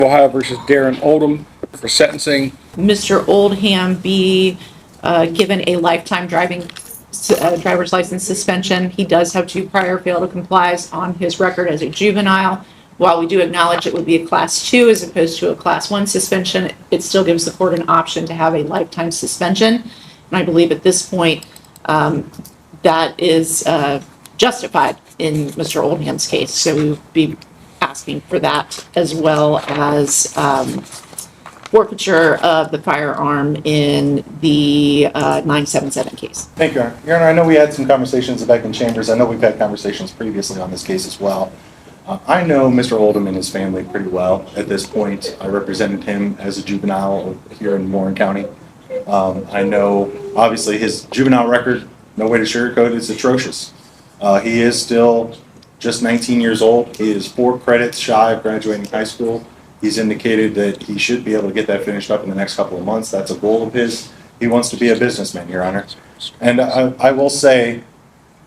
Ohio versus Darren Oldham for sentencing. Mr. Oldham be given a lifetime driver's license suspension. He does have 2 prior fail to complies on his record as a juvenile. While we do acknowledge it would be a class 2 as opposed to a class 1 suspension, it still gives the court an option to have a lifetime suspension. And I believe at this point that is justified in Mr. Oldham's case. So we would be asking for that, as well as forfeiture of the firearm in the 977 case. Thank you, Your Honor. Your Honor, I know we had some conversations back in chambers. I know we've had conversations previously on this case as well. I know Mr. Oldham and his family pretty well at this point. I represented him as a juvenile here in Warren County. I know, obviously, his juvenile record, no way to sugarcoat it, is atrocious. He is still just 19 years old. He is 4 credits shy of graduating high school. He's indicated that he should be able to get that finished up in the next couple of months. That's a goal of his. He wants to be a businessman, Your Honor. And I will say,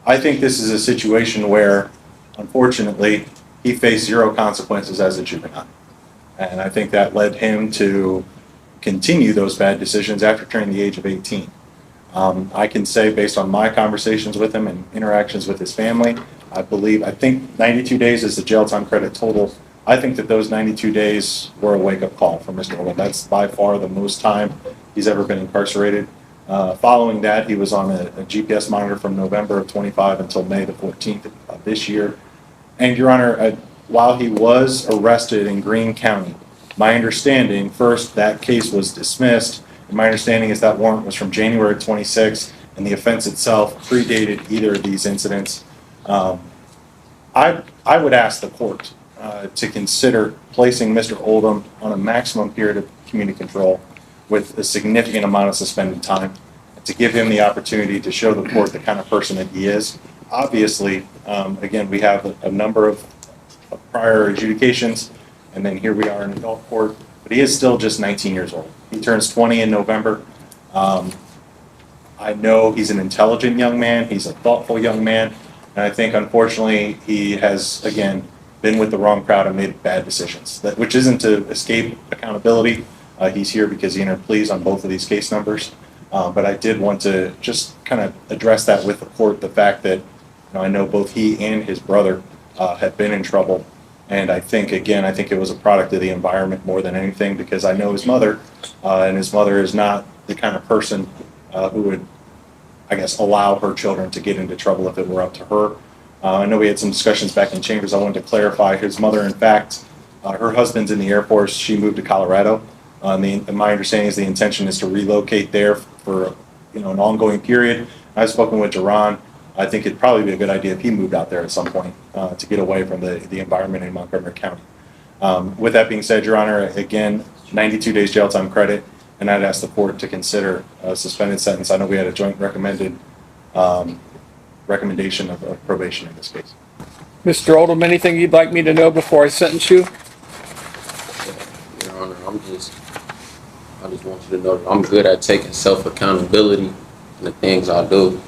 I think this is a situation where, unfortunately, he faced 0 consequences as a juvenile. And I think that led him to continue those bad decisions after turning the age of 18. I can say, based on my conversations with him and interactions with his family, I think 92 days is the jail time credit total. I think that those 92 days were a wake-up call for Mr. Oldham. That's by far the most time he's ever been incarcerated. Following that, he was on a GPS monitor from November of 25 until May the 14th of this year. And, Your Honor, while he was arrested in Greene County, my understanding, first, that case was dismissed. And my understanding is that warrant was from January 26th, and the offense itself predated either of these incidents. I would ask the court to consider placing Mr. Oldham on a maximum period of community control with a significant amount of suspended time, to give him the opportunity to show the court the kind of person that he is. Obviously, again, we have a number of prior adjudications, and then here we are in adult court, but he is still just 19 years old. He turns 20 in November. I know he's an intelligent young man. He's a thoughtful young man. And I think, unfortunately, he has, again, been with the wrong crowd and made bad decisions, which isn't to escape accountability. He's here because he entered pleas on both of these case numbers. But I did want to just kind of address that with the court, the fact that I know both he and his brother have been in trouble. And I think it was a product of the environment more than anything, because I know his mother, and his mother is not the kind of person who would, I guess, allow her children to get into trouble if it were up to her. I know we had some discussions back in chambers. I wanted to clarify, his mother, in fact, her husband's in the Air Force. She moved to Colorado. My understanding is the intention is to relocate there for an ongoing period. I've spoken with Jerron. I think it'd probably be a good idea if he moved out there at some point to get away from the environment in Montgomery County. With that being said, Your Honor, again, 92 days jail time credit, and I'd ask the court to consider a suspended sentence. I know we had a joint recommendation of probation in this case. Mr. Oldham, anything you'd like me to know before I sentence you? Your Honor, I just want you to know that I'm good at taking self-accountability in the things I do.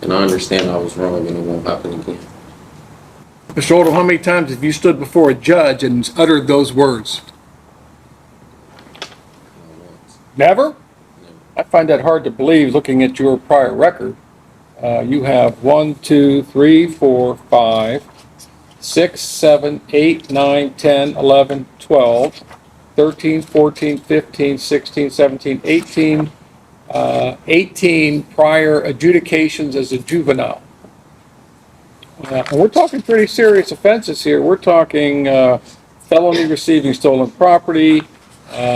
And I understand I was wrong and it won't happen again. Mr. Oldham, how many times have you stood before a judge and uttered those words? Never? Never. I find that hard to believe looking at your prior record. You have 1, 2, 3, 4, 5, 6, 7, 8, 9, 10, 11, 12, 13, 14, 15, 16, 17, 18, 18 prior adjudications as a juvenile. And we're talking pretty serious offenses here. We're talking felony receiving stolen property,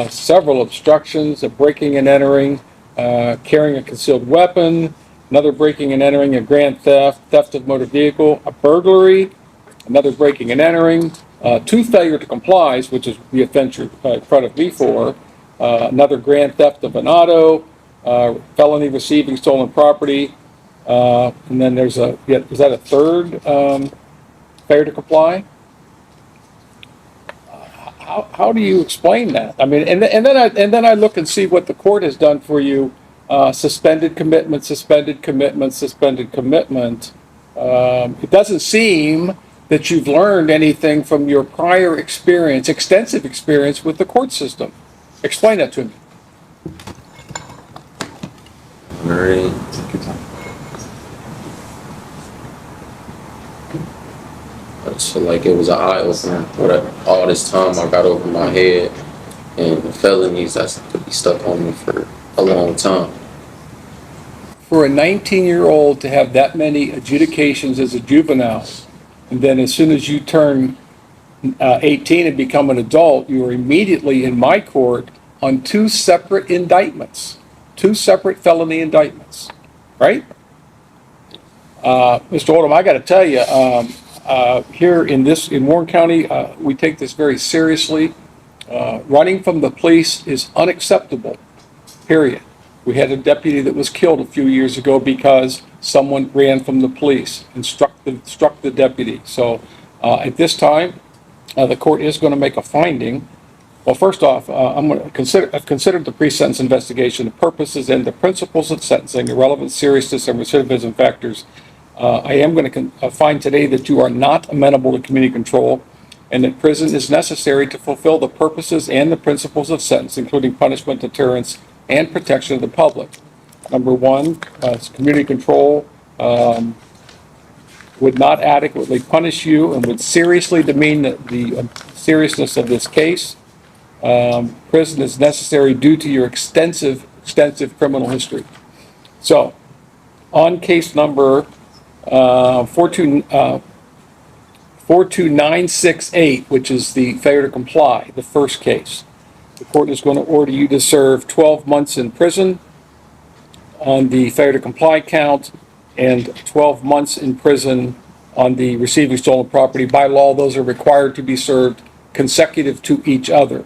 several obstructions, a breaking and entering, carrying a concealed weapon, another breaking and entering, a grand theft, theft of motor vehicle, a burglary, another breaking and entering, 2 failure to complies, which is the offense you're in front of me for, another grand theft of an auto, felony receiving stolen property, and then there's is that a third failure to comply? How do you explain that? I mean, and then I look and see what the court has done for you. Suspended commitment, suspended commitment, suspended commitment. It doesn't seem that you've learned anything from your prior experience, extensive experience with the court system. Explain that to me. Alright. I just feel like it was an eye-opener. All this time I got over my head, and the felonies that could be stuck on me for a long time. For a 19-year-old to have that many adjudications as a juvenile, and then as soon as you turn 18 and become an adult, you are immediately in my court on two separate indictments, two separate felony indictments, right? Mr. Oldham, I got to tell you, here in Warren County, we take this very seriously. Running from the police is unacceptable, period. We had a deputy that was killed a few years ago because someone ran from the police and struck the deputy. So at this time, the court is going to make a finding. Well, first off, I've considered the pre-sentence investigation, the purposes and the principles of sentencing, the relevant seriousness and recidivism factors. I am going to find today that you are not amenable to community control, and that prison is necessary to fulfill the purposes and the principles of sentence, including punishment, deterrence, and protection of the public. Number one, community control would not adequately punish you and would seriously demean the seriousness of this case. Prison is necessary due to your extensive criminal history. So, on case number 42968, which is the failure to comply, the first case, the court is going to order you to serve 12 months in prison on the failure to comply count and 12 months in prison on the receiving stolen property. By law, those are required to be served consecutive to each other.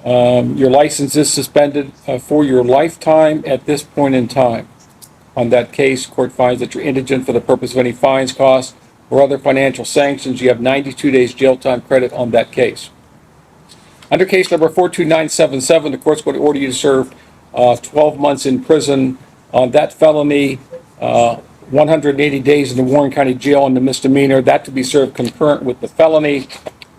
Your license is suspended for your lifetime at this point in time. On that case, court finds that you're indigent for the purpose of any fines, costs, or other financial sanctions. You have 92 days jail time credit on that case. Under case number 42977, the court's going to order you to serve 12 months in prison on that felony, 180 days in the Warren County Jail on the misdemeanor, that to be served concurrent with the felony,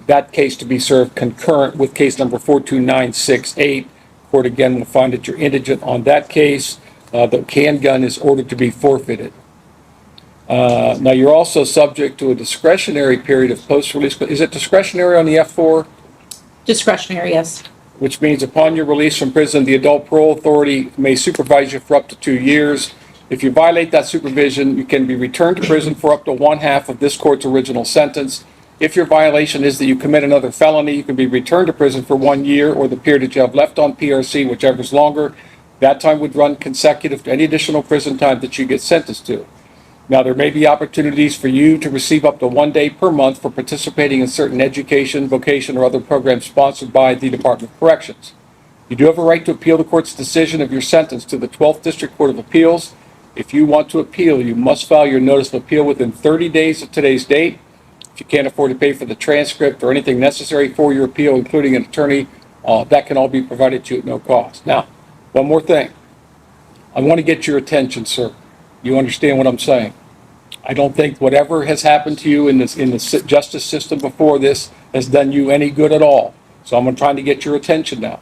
that case to be served concurrent with case number 42968. Court again will find that you're indigent on that case. The handgun is ordered to be forfeited. Now you're also subject to a discretionary period of post-release. Is it discretionary on the F4? Discretionary, yes. Which means upon your release from prison, the adult parole authority may supervise you for up to 2 years. If you violate that supervision, you can be returned to prison for up to 1/2 of this court's original sentence. If your violation is that you commit another felony, you can be returned to prison for 1 year or the period that you have left on PRC, whichever is longer. That time would run consecutive to any additional prison time that you get sentenced to. Now, there may be opportunities for you to receive up to 1 day per month for participating in certain education, vocation, or other programs sponsored by the Department of Corrections. You do have a right to appeal the court's decision of your sentence to the 12th District Court of Appeals. If you want to appeal, you must file your notice of appeal within 30 days of today's date. If you can't afford to pay for the transcript or anything necessary for your appeal, including an attorney, that can all be provided to you at no cost. Now, one more thing. I want to get your attention, sir. You understand what I'm saying? I don't think whatever has happened to you in the justice system before this has done you any good at all. So I'm trying to get your attention now.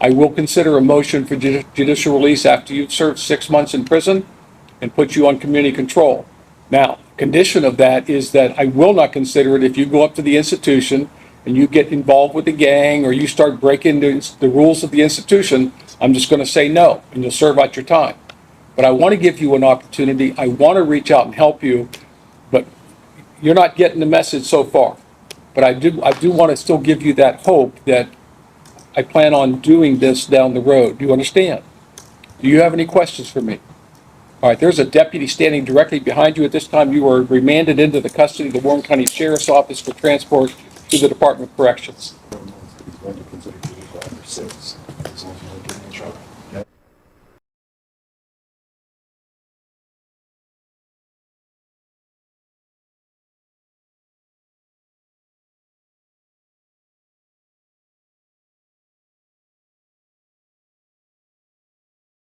I will consider a motion for judicial release after you've served 6 months in prison and put you on community control. Now, condition of that is that I will not consider it if you go up to the institution and you get involved with the gang or you start breaking the rules of the institution. I'm just going to say no, and you'll serve out your time. But I want to give you an opportunity. I want to reach out and help you, but you're not getting the message so far. But I do want to still give you that hope that I plan on doing this down the road. Do you understand? Do you have any questions for me? All right, there's a deputy standing directly behind you at this time. You are remanded into the custody of the Warren County Sheriff's Office for transport to the Department of Corrections.